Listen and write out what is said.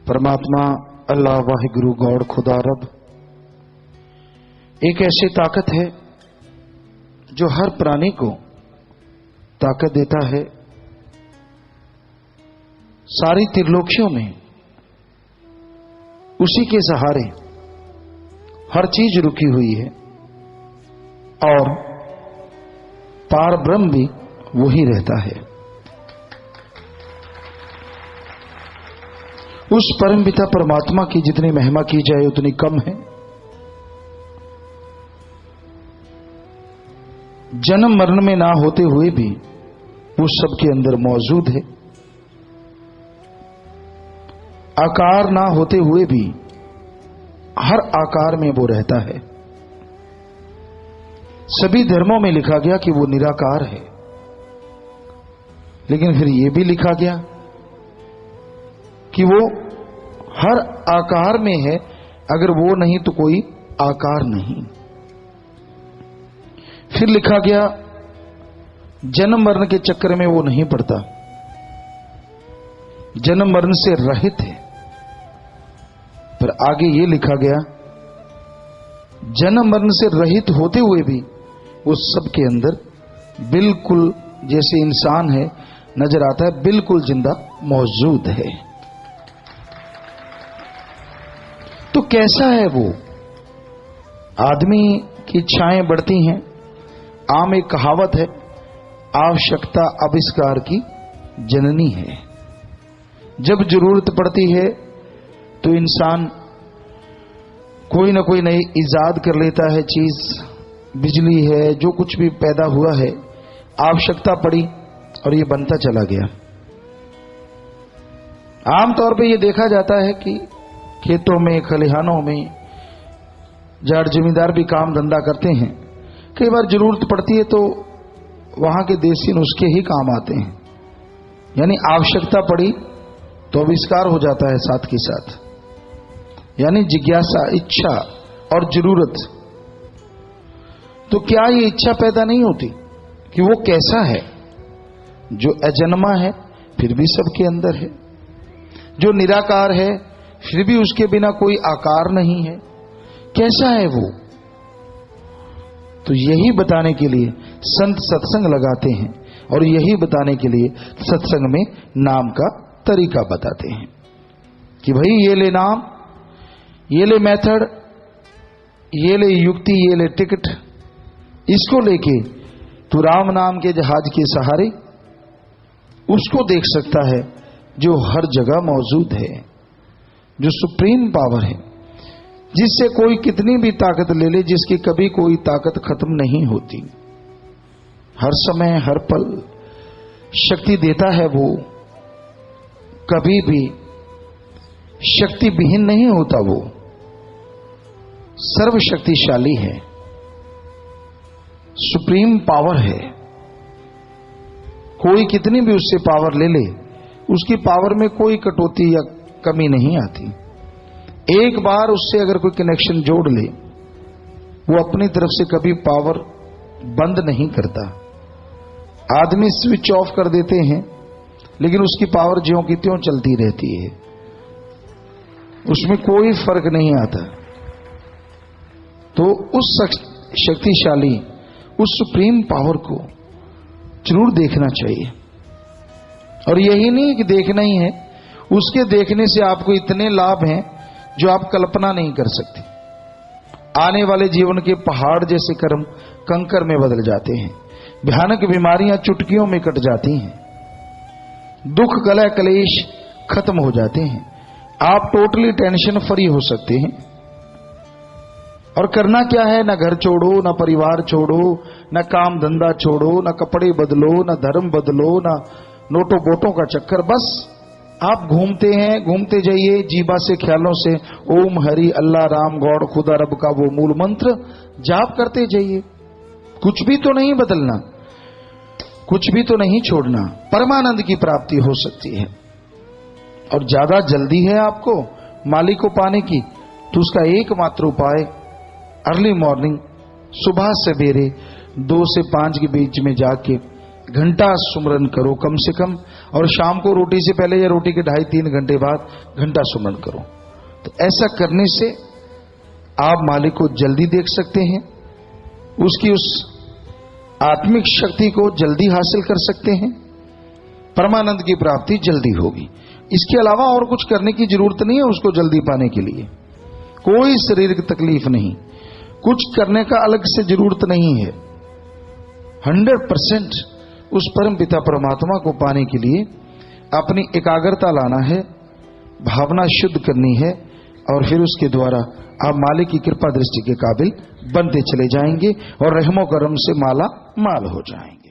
परमात्मा अल्लाह वाहिगुरु गौड़ खुदा रब एक ऐसी ताकत है जो हर प्राणी को ताकत देता है। सारी त्रिलोकियों में उसी के सहारे हर चीज रुकी हुई है और पार ब्रह्म भी वही रहता है। उस परम पिता परमात्मा की जितनी महिमा की जाए उतनी कम है। जन्म मरण में ना होते हुए भी वो सबके अंदर मौजूद है। आकार ना होते हुए भी हर आकार में वो रहता है। सभी धर्मों में लिखा गया कि वो निराकार है, लेकिन फिर ये भी लिखा गया कि वो हर आकार में है। अगर वो नहीं तो कोई आकार नहीं। फिर लिखा गया जन्म मरण के चक्कर में वो नहीं पड़ता, जन्म मरण से रहित है। पर आगे ये लिखा गया जन्म मरण से रहित होते हुए भी वो सबके अंदर बिल्कुल जैसे इंसान है नजर आता है, बिल्कुल जिंदा मौजूद है। तो कैसा है वो? आदमी की इच्छाएं बढ़ती हैं। आम एक कहावत है, आवश्यकता आविष्कार की जननी है। जब जरूरत पड़ती है तो इंसान कोई ना कोई नई इजाद कर लेता है। चीज बिजली है, जो कुछ भी पैदा हुआ है, आवश्यकता पड़ी और ये बनता चला गया। आमतौर पे ये देखा जाता है कि खेतों में, खलिहानों में जाट जमींदार भी काम धंधा करते हैं। कई बार जरूरत पड़ती है तो वहां के देसी नुस्खे ही काम आते हैं। यानी आवश्यकता पड़ी तो आविष्कार हो जाता है साथ के साथ। यानी जिज्ञासा, इच्छा और जरूरत। तो क्या ये इच्छा पैदा नहीं होती कि वो कैसा है? जो अजन्मा है फिर भी सबके अंदर है, जो निराकार है फिर भी उसके बिना कोई आकार नहीं है, कैसा है वो? तो यही बताने के लिए संत सत्संग लगाते हैं और यही बताने के लिए सत्संग में नाम का तरीका बताते हैं कि भाई ये ले नाम, ये ले मेथड, ये ले युक्ति, ये ले टिकट। इसको लेके तू राम नाम के जहाज के सहारे उसको देख सकता है जो हर जगह मौजूद है, जो सुप्रीम पावर है, जिससे कोई कितनी भी ताकत ले ले, जिसकी कभी कोई ताकत खत्म नहीं होती। हर समय हर पल शक्ति देता है वो, कभी भी शक्ति विहीन नहीं होता। वो सर्वशक्तिशाली है, सुप्रीम पावर है। कोई कितनी भी उससे पावर ले ले, उसकी पावर में कोई कटौती या कमी नहीं आती। एक बार उससे अगर कोई कनेक्शन जोड़ ले, वो अपनी तरफ से कभी पावर बंद नहीं करता। आदमी स्विच ऑफ कर देते हैं, लेकिन उसकी पावर ज्यों की त्यों चलती रहती है, उसमें कोई फर्क नहीं आता। तो उस शक्तिशाली, उस सुप्रीम पावर को जरूर देखना चाहिए। और यही नहीं कि देखना ही है, उसके देखने से आपको इतने लाभ हैं जो आप कल्पना नहीं कर सकते। आने वाले जीवन के पहाड़ जैसे कर्म कंकर में बदल जाते हैं। भयानक बीमारियां चुटकियों में कट जाती हैं। दुख, कलह, कलेश खत्म हो जाते हैं। आप टोटली टेंशन फ्री हो सकते हैं। और करना क्या है? ना घर छोड़ो, ना परिवार छोड़ो, ना काम धंधा छोड़ो, ना कपड़े बदलो, ना धर्म बदलो, ना नोटों बोटों का चक्कर। बस आप घूमते हैं, घूमते जाइए जीवा से, ख्यालों से ओम हरि अल्लाह राम गौड़ खुदा रब का वो मूल मंत्र जाप करते जाइए। कुछ भी तो नहीं बदलना, कुछ भी तो नहीं छोड़ना। परमानंद की प्राप्ति हो सकती है। और ज्यादा जल्दी है आपको मालिक को पाने की, तो उसका एकमात्र उपाय अर्ली मॉर्निंग, सुबह सवेरे 2 से 5 के बीच में जाके घंटा सुमरन करो कम से कम, और शाम को रोटी से पहले या रोटी के 2.5-3 घंटे बाद घंटा सुमरण करो। तो ऐसा करने से आप मालिक को जल्दी देख सकते हैं, उसकी उस आत्मिक शक्ति को जल्दी हासिल कर सकते हैं, परमानंद की प्राप्ति जल्दी होगी। इसके अलावा और कुछ करने की जरूरत नहीं है उसको जल्दी पाने के लिए। कोई शारीरिक तकलीफ नहीं, कुछ करने का अलग से जरूरत नहीं है। 100% उस परम पिता परमात्मा को पाने के लिए अपनी एकाग्रता लाना है, भावना शुद्ध करनी है, और फिर उसके द्वारा आप मालिक की कृपा दृष्टि के काबिल बनते चले जाएंगे और रहमो करम से माला माल हो जाएंगे।